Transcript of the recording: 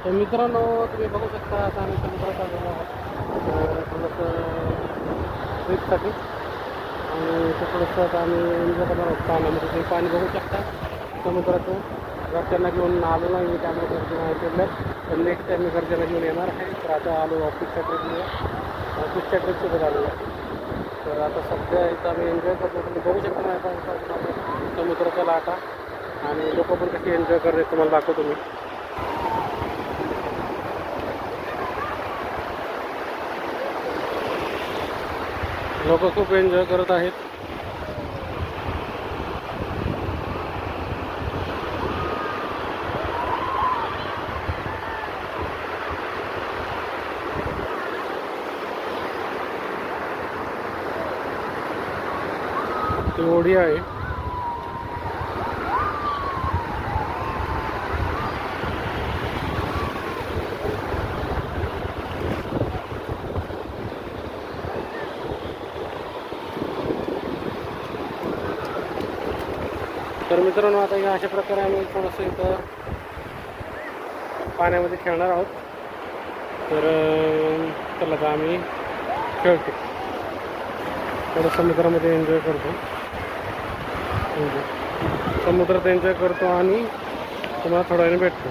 तर मित्रांनो, तुम्ही बघू शकता आता आम्ही समुद्रात आलेलो आहोत थोडंसं ट्रिपसाठी. आणि ते थोडंसं आता आम्ही एन्जॉय करणार आहोत पाण्यामध्ये. तुम्ही पाणी बघू शकता समुद्राचं. घरच्यांना घेऊन आलो नाही त्यामुळे गर्दी नाही केलं, तर नेक्स्ट टाईम मी घरच्यांना घेऊन येणार आहे. तर आता आलो ऑफिसच्या ट्रिपसोबत आलो आहे. तर आता सध्या इथं आम्ही एन्जॉय करतो. तुम्ही बघू शकता माझ्या समुद्राचा लाटा आणि लोक पण कशी एन्जॉय करतात तुम्हाला दाखवतो मी. लोक खूप एन्जॉय करत आहेत. ती ओढी आहे. तर मित्रांनो, आता या अशा प्रकारे आम्ही थोडंसं इथं पाण्यामध्ये खेळणार आहोत. तर चला आता आम्ही खेळतो, थोडं समुद्रामध्ये एन्जॉय करतो. समुद्रात एन्जॉय करतो आणि तुम्हाला थोड्या वेळाने भेटतो.